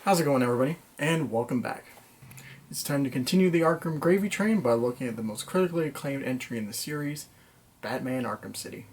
How's it going, everybody? And welcome back. It's time to continue the Arkham gravy train by looking at the most critically acclaimed entry in the series, Batman Arkham City.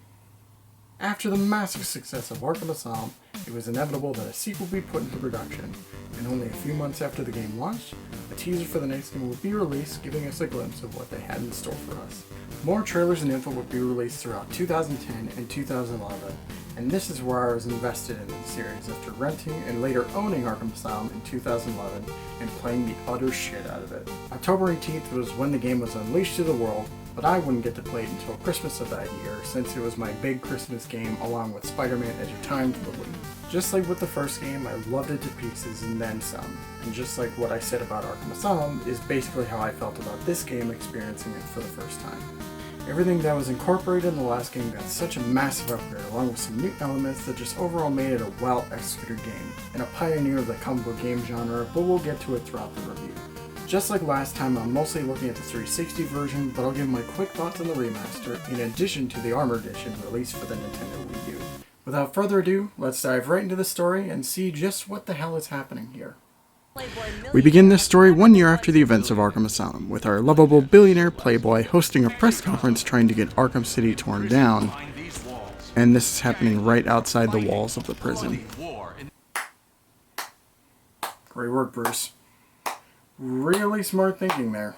After the massive success of Arkham Asylum, it was inevitable that a sequel be put into production, and only a few months after the game launched, a teaser for the next game would be released, giving us a glimpse of what they had in store for us. More trailers and info would be released throughout 2010 and 2011, and this is where I was invested in the series after renting and later owning Arkham Asylum in 2011 and playing the utter shit out of it. October 18th was when the game was unleashed to the world, but I wouldn't get to play it until Christmas of that year since it was my big Christmas game along with Spider-Man Edge of Time for the Wii. Just like with the first game, I loved it to pieces and then some, and just like what I said about Arkham Asylum is basically how I felt about this game experiencing it for the first time. Everything that was incorporated in the last game got such a massive upgrade along with some new elements that just overall made it a well-executed game, and a pioneer of the comic book game genre, but we'll get to it throughout the review. Just like last time, I'm mostly looking at the 360 version, but I'll give my quick thoughts on the remaster, in addition to the Armor Edition released for the Nintendo Wii U. Without further ado, let's dive right into the story and see just what the hell is happening here. We begin this story 1 year after the events of Arkham Asylum, with our lovable billionaire playboy hosting a press conference trying to get Arkham City torn down, and this is happening right outside the walls of the prison. Great work, Bruce. Really smart thinking there.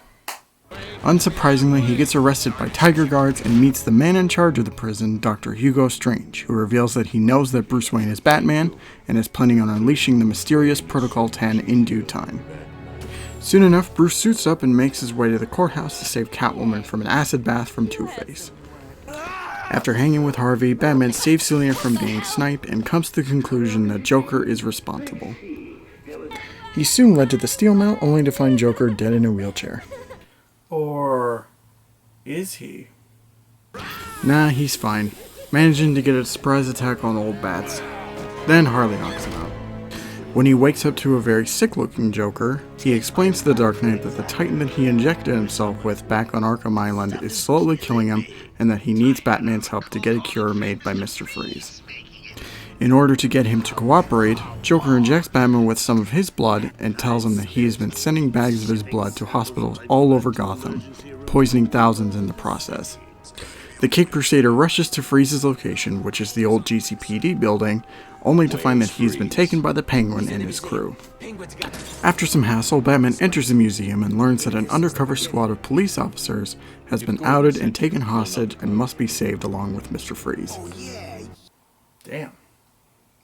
Unsurprisingly, he gets arrested by Tiger Guards and meets the man in charge of the prison, Dr. Hugo Strange, who reveals that he knows that Bruce Wayne is Batman and is planning on unleashing the mysterious Protocol 10 in due time. Soon enough, Bruce suits up and makes his way to the courthouse to save Catwoman from an acid bath from Two-Face. After hanging with Harvey, Batman saves Selina from being sniped and comes to the conclusion that Joker is responsible. He's soon led to the steel mill, only to find Joker dead in a wheelchair. Or is he? Nah, he's fine, managing to get a surprise attack on old Bats. Then Harley knocks him out. When he wakes up to a very sick-looking Joker, he explains to the Dark Knight that the Titan that he injected himself with back on Arkham Island is slowly killing him and that he needs Batman's help to get a cure made by Mr. Freeze. In order to get him to cooperate, Joker injects Batman with some of his blood and tells him that he has been sending bags of his blood to hospitals all over Gotham, poisoning thousands in the process. The Kid Crusader rushes to Freeze's location, which is the old GCPD building, only to find that he's been taken by the Penguin and his crew. After some hassle, Batman enters the museum and learns that an undercover squad of police officers has been outed and taken hostage and must be saved along with Mr. Freeze. Damn.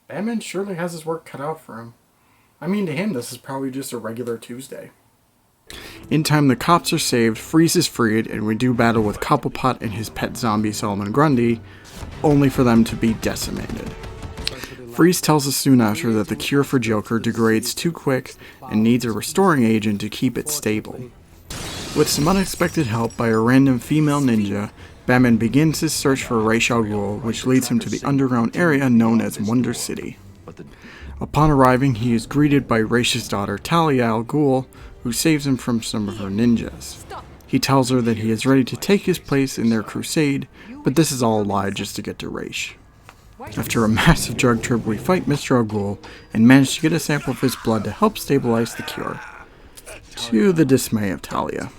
Batman surely has his work cut out for him. I mean, to him, this is probably just a regular Tuesday. In time, the cops are saved, Freeze is freed, and we do battle with Cobblepot and his pet zombie Solomon Grundy, only for them to be decimated. Freeze tells us soon after that the cure for Joker degrades too quick and needs a restoring agent to keep it stable. With some unexpected help by a random female ninja, Batman begins his search for Ra's al Ghul, which leads him to the underground area known as Wonder City. Upon arriving, he is greeted by Ra's daughter Talia al Ghul, who saves him from some of her ninjas. He tells her that he is ready to take his place in their crusade, but this is all a lie just to get to Ra's. After a massive drug trip, we fight Mr. al Ghul and manage to get a sample of his blood to help stabilize the cure, to the dismay of Talia.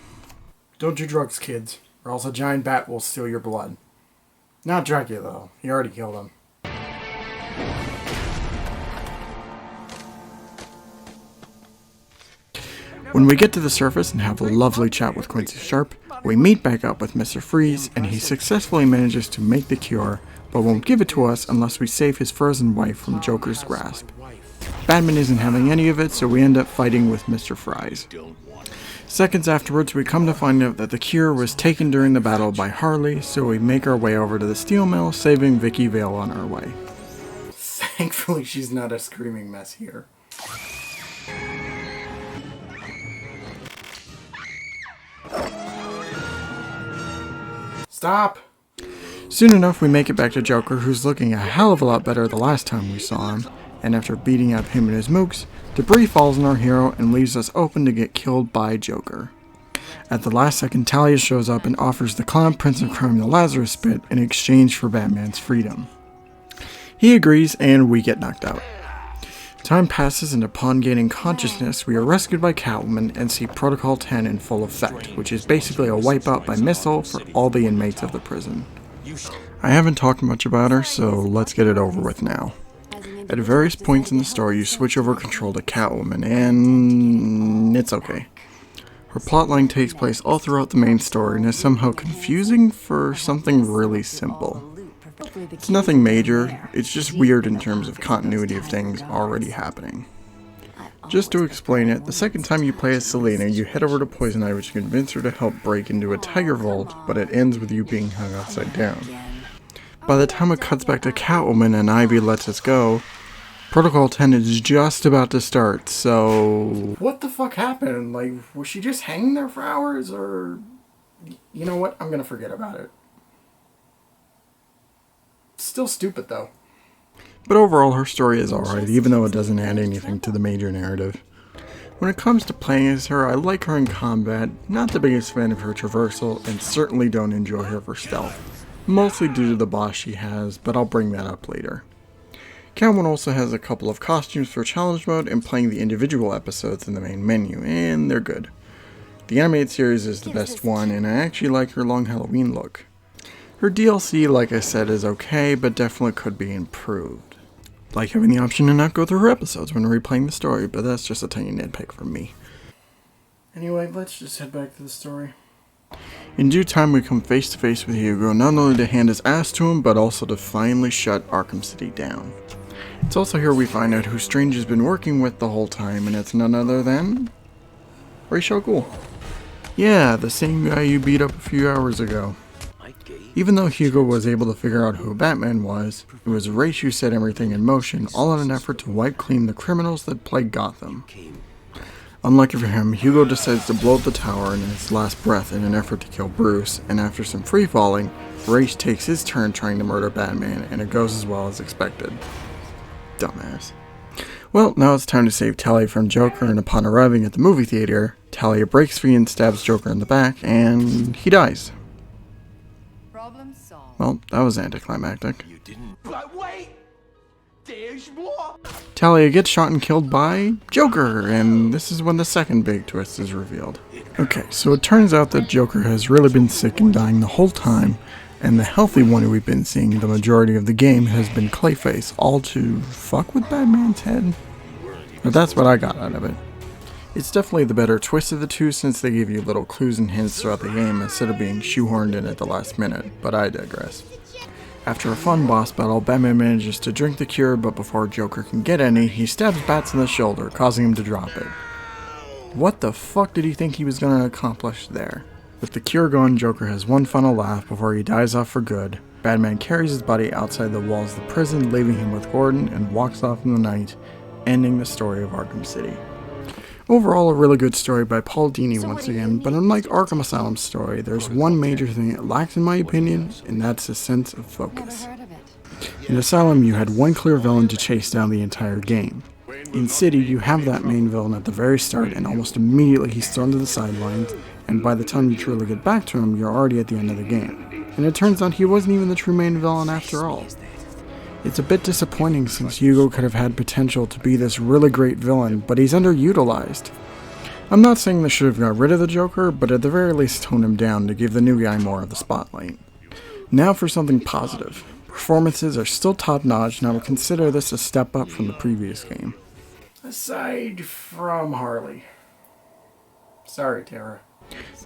Don't do drugs, kids, or else a giant bat will steal your blood. Not Dracula, though. He already killed him. When we get to the surface and have a lovely chat with Quincy Sharp, we meet back up with Mr. Freeze, and he successfully manages to make the cure, but won't give it to us unless we save his frozen wife from Joker's grasp. Batman isn't having any of it, so we end up fighting with Mr. Freeze. Seconds afterwards, we come to find out that the cure was taken during the battle by Harley, so we make our way over to the steel mill, saving Vicky Vale on our way. Thankfully, she's not a screaming mess here. Stop! Soon enough, we make it back to Joker, who's looking a hell of a lot better the last time we saw him, and after beating up him and his mooks, debris falls on our hero and leaves us open to get killed by Joker. At the last second, Talia shows up and offers the Clown Prince of Crime the Lazarus Spit in exchange for Batman's freedom. He agrees, and we get knocked out. Time passes, and upon gaining consciousness, we are rescued by Catwoman and see Protocol 10 in full effect, which is basically a wipeout by missile for all the inmates of the prison. I haven't talked much about her, so let's get it over with now. At various points in the story, you switch over control to Catwoman, and it's okay. Her plotline takes place all throughout the main story and is somehow confusing for something really simple. It's nothing major, it's just weird in terms of continuity of things already happening. Just to explain it, the second time you play as Selena, you head over to Poison Ivy to convince her to help break into a tiger vault, but it ends with you being hung upside down. By the time it cuts back to Catwoman and Ivy lets us go, Protocol 10 is just about to start, so... What the fuck happened? Like, was she just hanging there for hours, or... You know what? I'm gonna forget about it. Still stupid, though. But overall, her story is alright, even though it doesn't add anything to the major narrative. When it comes to playing as her, I like her in combat, not the biggest fan of her traversal, and certainly don't enjoy her for stealth. Mostly due to the boss she has, but I'll bring that up later. Catwoman also has a couple of costumes for challenge mode and playing the individual episodes in the main menu, and they're good. The animated series is the best one, and I actually like her long Halloween look. Her DLC, like I said, is okay, but definitely could be improved. Like having the option to not go through her episodes when replaying the story, but that's just a tiny nitpick from me. Anyway, let's just head back to the story. In due time, we come face to face with Hugo, not only to hand his ass to him, but also to finally shut Arkham City down. It's also here we find out who Strange has been working with the whole time, and it's none other than... Ra's al Ghul. Yeah, the same guy you beat up a few hours ago. Even though Hugo was able to figure out who Batman was, it was Ra's who set everything in motion, all in an effort to wipe clean the criminals that plague Gotham. Unlucky for him, Hugo decides to blow up the tower in his last breath in an effort to kill Bruce, and after some free-falling, Ra's takes his turn trying to murder Batman, and it goes as well as expected. Dumbass. Well, now it's time to save Talia from Joker, and upon arriving at the movie theater, Talia breaks free and stabs Joker in the back, and he dies. Well, that was anticlimactic. You didn't. But wait! There's more! Talia gets shot and killed by Joker, and this is when the second big twist is revealed. Okay, so it turns out that Joker has really been sick and dying the whole time, and the healthy one who we've been seeing the majority of the game has been Clayface, all to fuck with Batman's head. But that's what I got out of it. It's definitely the better twist of the two since they give you little clues and hints throughout the game instead of being shoehorned in at the last minute, but I digress. After a fun boss battle, Batman manages to drink the cure, but before Joker can get any, he stabs Bats in the shoulder, causing him to drop it. What the fuck did he think he was going to accomplish there? With the cure gone, Joker has one final laugh before he dies off for good. Batman carries his body outside the walls of the prison, leaving him with Gordon, and walks off in the night, ending the story of Arkham City. Overall, a really good story by Paul Dini once again, but unlike Arkham Asylum's story, there's one major thing it lacks in my opinion, and that's a sense of focus. In Asylum, you had one clear villain to chase down the entire game. In City, you have that main villain at the very start, and almost immediately he's thrown to the sidelines, and by the time you truly get back to him, you're already at the end of the game. And it turns out he wasn't even the true main villain after all. It's a bit disappointing since Hugo could have had potential to be this really great villain, but he's underutilized. I'm not saying they should have got rid of the Joker, but at the very least tone him down to give the new guy more of the spotlight. Now for something positive. Performances are still top-notch, and I would consider this a step up from the previous game. Aside from Harley. Sorry, Tara.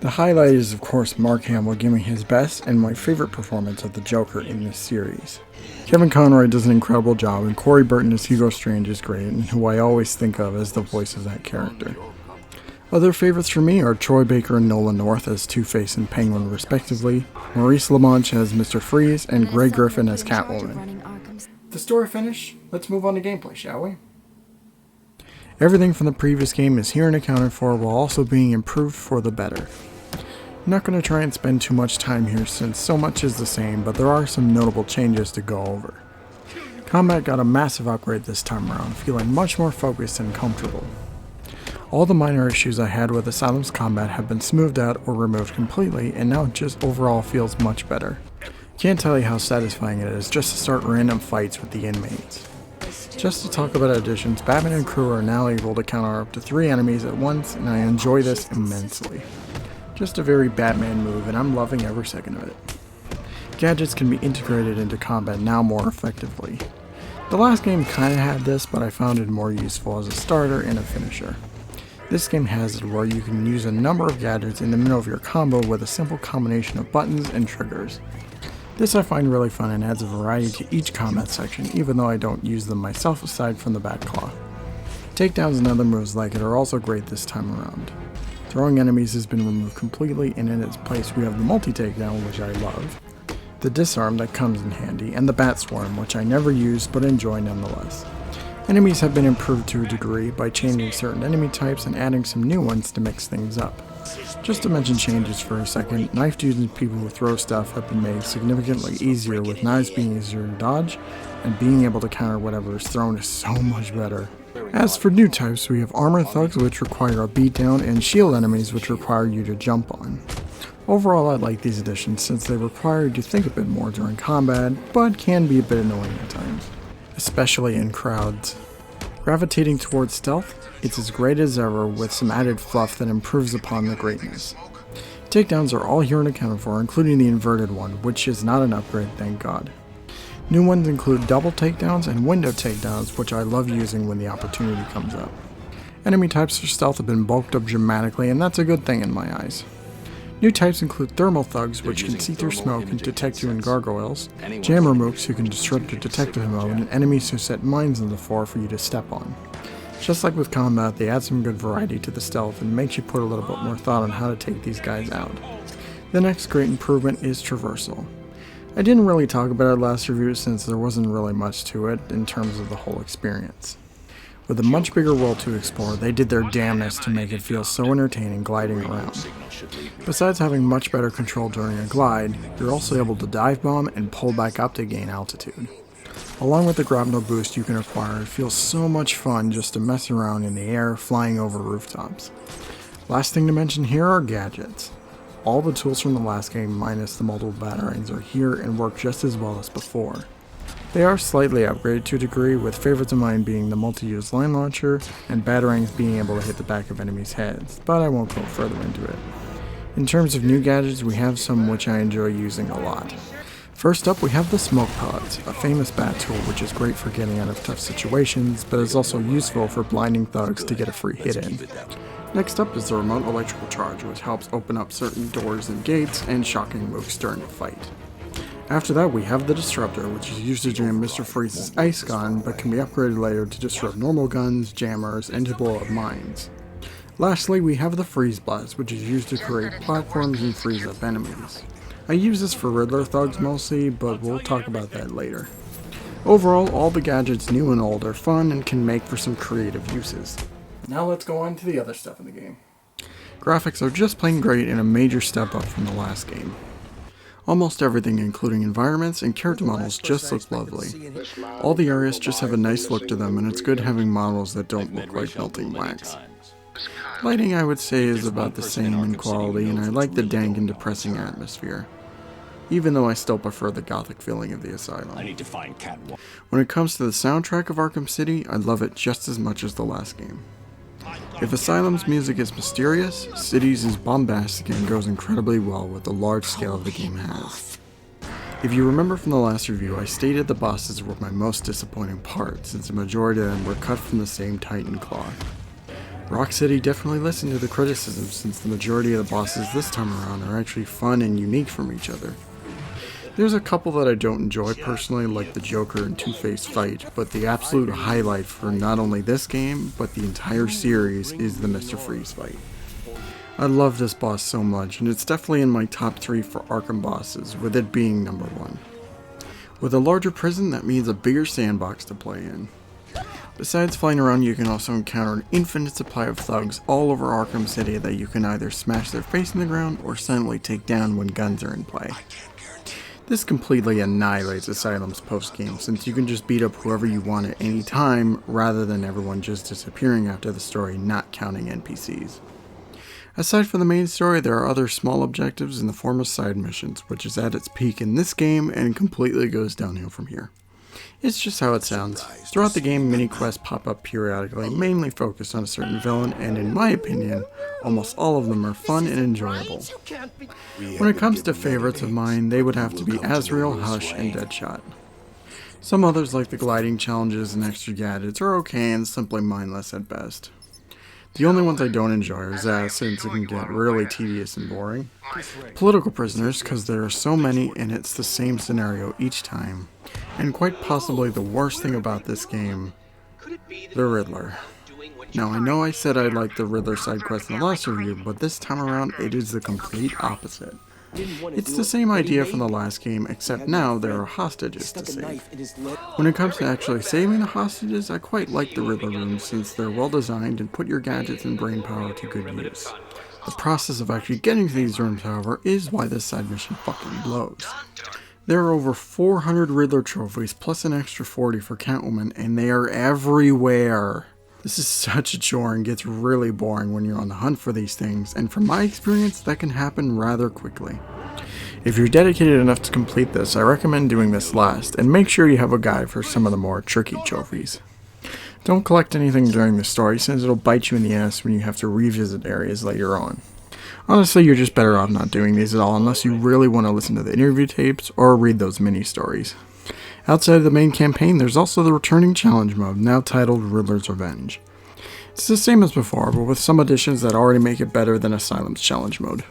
The highlight is, of course, Mark Hamill giving his best and my favorite performance of the Joker in this series. Kevin Conroy does an incredible job, and Corey Burton as Hugo Strange is great, and who I always think of as the voice of that character. Other favorites for me are Troy Baker and Nolan North as Two-Face and Penguin respectively, Maurice LaMonche as Mr. Freeze, and Greg Griffin as Catwoman. The story finished, let's move on to gameplay, shall we? Everything from the previous game is here and accounted for while also being improved for the better. I'm not going to try and spend too much time here since so much is the same, but there are some notable changes to go over. Combat got a massive upgrade this time around, feeling much more focused and comfortable. All the minor issues I had with Asylum's combat have been smoothed out or removed completely, and now it just overall feels much better. Can't tell you how satisfying it is just to start random fights with the inmates. Just to talk about additions, Batman and crew are now able to counter up to 3 enemies at once, and I enjoy this immensely. Just a very Batman move, and I'm loving every second of it. Gadgets can be integrated into combat now more effectively. The last game kinda had this, but I found it more useful as a starter and a finisher. This game has it where you can use a number of gadgets in the middle of your combo with a simple combination of buttons and triggers. This I find really fun and adds a variety to each combat section, even though I don't use them myself aside from the Batclaw. Takedowns and other moves like it are also great this time around. Throwing enemies has been removed completely, and in its place we have the multi-takedown, which I love, the disarm that comes in handy, and the bat swarm, which I never use but enjoy nonetheless. Enemies have been improved to a degree by changing certain enemy types and adding some new ones to mix things up. Just to mention changes for a second, knife dudes and people who throw stuff have been made significantly easier, with knives being easier to dodge, and being able to counter whatever is thrown is so much better. As for new types, we have armor thugs, which require a beatdown, and shield enemies, which require you to jump on. Overall, I like these additions since they require you to think a bit more during combat, but can be a bit annoying at times, especially in crowds. Gravitating towards stealth, it's as great as ever with some added fluff that improves upon the greatness. Takedowns are all here and accounted for, including the inverted one, which is not an upgrade, thank God. New ones include double takedowns and window takedowns, which I love using when the opportunity comes up. Enemy types for stealth have been bulked up dramatically, and that's a good thing in my eyes. New types include thermal thugs, which can see through smoke and detect you in gargoyles, jammer mooks who can disrupt your detective mode, and enemies who set mines on the floor for you to step on. Just like with combat, they add some good variety to the stealth and makes you put a little bit more thought on how to take these guys out. The next great improvement is traversal. I didn't really talk about it last review since there wasn't really much to it in terms of the whole experience. With a much bigger world to explore, they did their damnedest to make it feel so entertaining gliding around. Besides having much better control during a glide, you're also able to dive bomb and pull back up to gain altitude. Along with the grapnel boost you can acquire, it feels so much fun just to mess around in the air, flying over rooftops. Last thing to mention here are gadgets. All the tools from the last game minus the multiple batarangs are here and work just as well as before. They are slightly upgraded to a degree, with favorites of mine being the multi-use line launcher and batarangs being able to hit the back of enemies' heads, but I won't go further into it. In terms of new gadgets, we have some which I enjoy using a lot. First up, we have the smoke pods, a famous bat tool which is great for getting out of tough situations, but is also useful for blinding thugs to get a free hit in. Next up is the remote electrical charge, which helps open up certain doors and gates and shocking moves during a fight. After that, we have the disruptor, which is used to jam Mr. Freeze's ice gun, but can be upgraded later to disrupt normal guns, jammers, and to blow up mines. Lastly, we have the freeze blast, which is used to create platforms and freeze up enemies. I use this for Riddler thugs mostly, but we'll talk about that later. Overall, all the gadgets, new and old, are fun and can make for some creative uses. Now let's go on to the other stuff in the game. Graphics are just plain great and a major step up from the last game. Almost everything, including environments and character models, just look lovely. All the areas just have a nice look to them, and it's good having models that don't look like melting wax. Lighting, I would say, is about the same in quality, and I like the dank and depressing atmosphere, even though I still prefer the gothic feeling of the asylum. When it comes to the soundtrack of Arkham City, I love it just as much as the last game. If Asylum's music is mysterious, City's is bombastic and goes incredibly well with the large scale the game has. If you remember from the last review, I stated the bosses were my most disappointing part, since the majority of them were cut from the same Titan cloth. Rock City definitely listened to the criticism, since the majority of the bosses this time around are actually fun and unique from each other. There's a couple that I don't enjoy personally, like the Joker and Two-Face fight, but the absolute highlight for not only this game, but the entire series is the Mr. Freeze fight. I love this boss so much, and it's definitely in my top 3 for Arkham bosses, with it being number 1. With a larger prison, that means a bigger sandbox to play in. Besides flying around, you can also encounter an infinite supply of thugs all over Arkham City that you can either smash their face in the ground or silently take down when guns are in play. This completely annihilates Asylum's post-game, since you can just beat up whoever you want at any time, rather than everyone just disappearing after the story, not counting NPCs. Aside from the main story, there are other small objectives in the form of side missions, which is at its peak in this game and completely goes downhill from here. It's just how it sounds. Throughout the game, mini-quests pop up periodically, mainly focused on a certain villain, and in my opinion, almost all of them are fun and enjoyable. When it comes to favorites of mine, they would have to be Azrael, Hush, and Deadshot. Some others like the gliding challenges and extra gadgets are okay and simply mindless at best. The only ones I don't enjoy are Zaz, since it can get really tedious and boring. Political prisoners, because there are so many and it's the same scenario each time. And quite possibly the worst thing about this game, the Riddler. Now I know I said I liked the Riddler side quest in the last review, but this time around it is the complete opposite. It's the same idea from the last game, except now there are hostages to save. When it comes to actually saving the hostages, I quite like the Riddler rooms since they're well designed and put your gadgets and brainpower to good use. The process of actually getting to these rooms, however, is why this side mission fucking blows. There are over 400 Riddler trophies plus an extra 40 for Catwoman, and they are everywhere. This is such a chore and gets really boring when you're on the hunt for these things, and from my experience, that can happen rather quickly. If you're dedicated enough to complete this, I recommend doing this last, and make sure you have a guide for some of the more tricky trophies. Don't collect anything during the story, since it'll bite you in the ass when you have to revisit areas later on. Honestly, you're just better off not doing these at all unless you really want to listen to the interview tapes or read those mini-stories. Outside of the main campaign, there's also the returning challenge mode, now titled Riddler's Revenge. It's the same as before, but with some additions that already make it better than Asylum's challenge mode.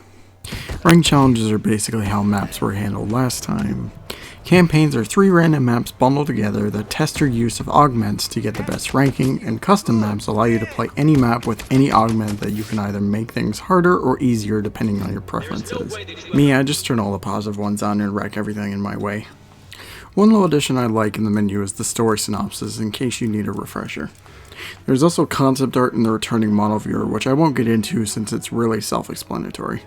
Rank challenges are basically how maps were handled last time. Campaigns are 3 random maps bundled together that test your use of augments to get the best ranking, and custom maps allow you to play any map with any augment that you can either make things harder or easier depending on your preferences. Me, I just turn all the positive ones on and wreck everything in my way. One little addition I like in the menu is the story synopsis in case you need a refresher. There's also concept art in the returning model viewer, which I won't get into since it's really self-explanatory.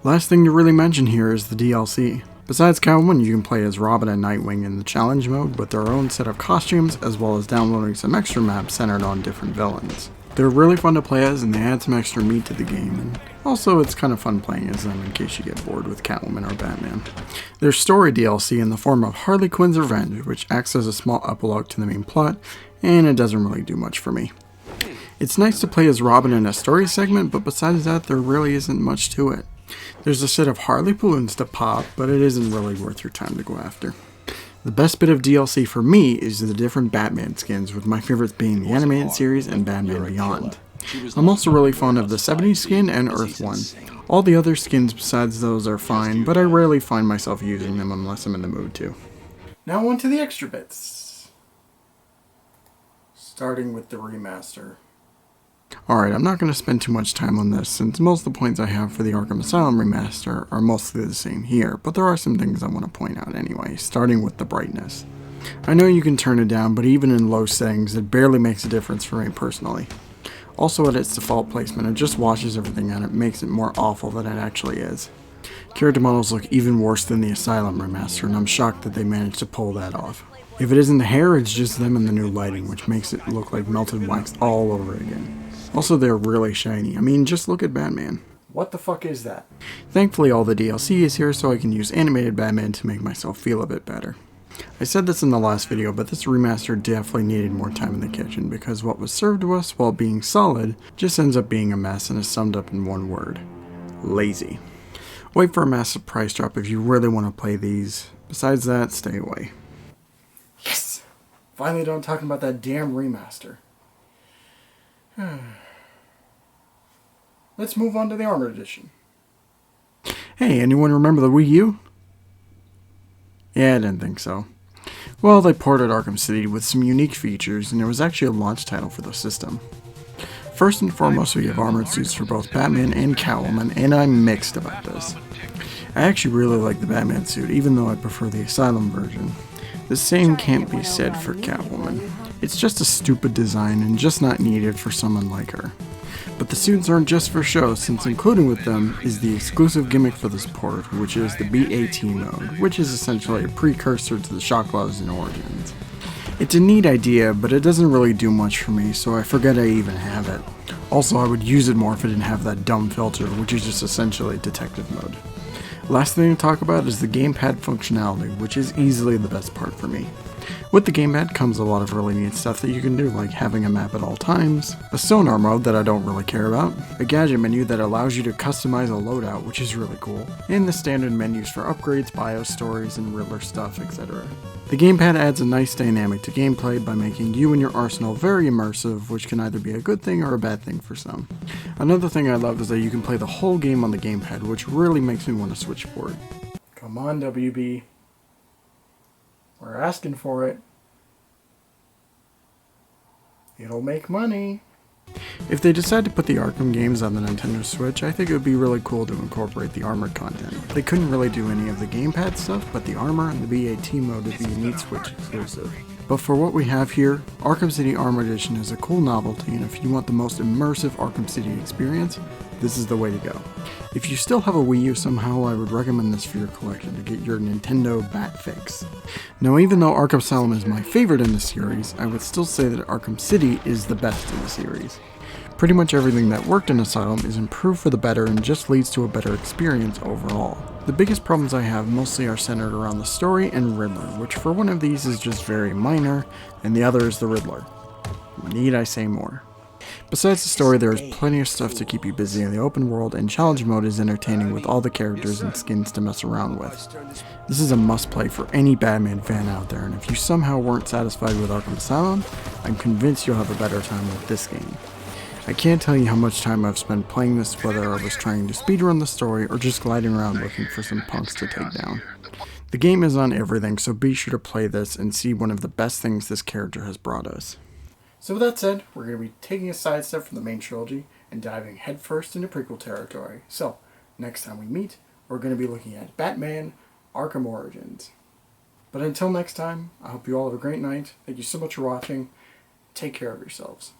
Last thing to really mention here is the DLC. Besides Catwoman, you can play as Robin and Nightwing in the challenge mode with their own set of costumes, as well as downloading some extra maps centered on different villains. They're really fun to play as, and they add some extra meat to the game, and also it's kind of fun playing as them in case you get bored with Catwoman or Batman. There's story DLC in the form of Harley Quinn's Revenge, which acts as a small epilogue to the main plot, and it doesn't really do much for me. It's nice to play as Robin in a story segment, but besides that, there really isn't much to it. There's a set of Harley balloons to pop, but it isn't really worth your time to go after. The best bit of DLC for me is the different Batman skins, with my favorites being the animated series and Batman Beyond. I'm also really fond of the 70s skin and Earth one. All the other skins besides those are fine, but I rarely find myself using them unless I'm in the mood to. Now on to the extra bits. Starting with the remaster. Alright, I'm not going to spend too much time on this, since most of the points I have for the Arkham Asylum remaster are mostly the same here, but there are some things I want to point out anyway, starting with the brightness. I know you can turn it down, but even in low settings, it barely makes a difference for me personally. Also at its default placement, it just washes everything out and it makes it more awful than it actually is. Character models look even worse than the Asylum remaster, and I'm shocked that they managed to pull that off. If it isn't the hair, it's just them and the new lighting, which makes it look like melted wax all over again. Also, they're really shiny. I mean, just look at Batman. What the fuck is that? Thankfully, all the DLC is here so I can use animated Batman to make myself feel a bit better. I said this in the last video, but this remaster definitely needed more time in the kitchen because what was served to us while being solid just ends up being a mess and is summed up in one word. Lazy. Wait for a massive price drop if you really want to play these. Besides that, stay away. Yes! Finally done talking about that damn remaster. Let's move on to the Armored Edition. Hey, anyone remember the Wii U? Yeah, I didn't think so. Well, they ported Arkham City with some unique features, and it was actually a launch title for the system. First and foremost, we have armored suits for both Batman and Catwoman, and I'm mixed about this. I actually really like the Batman suit, even though I prefer the Asylum version. The same can't be said for Catwoman. It's just a stupid design and just not needed for someone like her. But the suits aren't just for show, since including with them is the exclusive gimmick for this port, which is the BAT mode, which is essentially a precursor to the Shock Gloves in Origins. It's a neat idea, but it doesn't really do much for me, so I forget I even have it. Also, I would use it more if it didn't have that dumb filter, which is just essentially detective mode. Last thing to talk about is the gamepad functionality, which is easily the best part for me. With the gamepad comes a lot of really neat stuff that you can do, like having a map at all times, a sonar mode that I don't really care about, a gadget menu that allows you to customize a loadout, which is really cool, and the standard menus for upgrades, BIOS stories, and Riddler stuff, etc. The gamepad adds a nice dynamic to gameplay by making you and your arsenal very immersive, which can either be a good thing or a bad thing for some. Another thing I love is that you can play the whole game on the gamepad, which really makes me want to switch forward. Come on, WB. We're asking for it. It'll make money. If they decide to put the Arkham games on the Nintendo Switch, I think it would be really cool to incorporate the armored content. They couldn't really do any of the gamepad stuff, but the armor and the BAT mode would be a neat Switch exclusive. But for what we have here, Arkham City Armored Edition is a cool novelty, and if you want the most immersive Arkham City experience, this is the way to go. If you still have a Wii U somehow, I would recommend this for your collection to get your Nintendo Bat fix. Now, even though Arkham Asylum is my favorite in the series, I would still say that Arkham City is the best in the series. Pretty much everything that worked in Asylum is improved for the better and just leads to a better experience overall. The biggest problems I have mostly are centered around the story and Riddler, which for one of these is just very minor, and the other is the Riddler. Need I say more? Besides the story, there is plenty of stuff to keep you busy in the open world, and challenge mode is entertaining with all the characters and skins to mess around with. This is a must-play for any Batman fan out there, and if you somehow weren't satisfied with Arkham Asylum, I'm convinced you'll have a better time with this game. I can't tell you how much time I've spent playing this, whether I was trying to speedrun the story or just gliding around looking for some punks to take down. The game is on everything, so be sure to play this and see one of the best things this character has brought us. So with that said, we're going to be taking a sidestep from the main trilogy and diving headfirst into prequel territory. So, next time we meet, we're going to be looking at Batman Arkham Origins. But until next time, I hope you all have a great night. Thank you so much for watching. Take care of yourselves.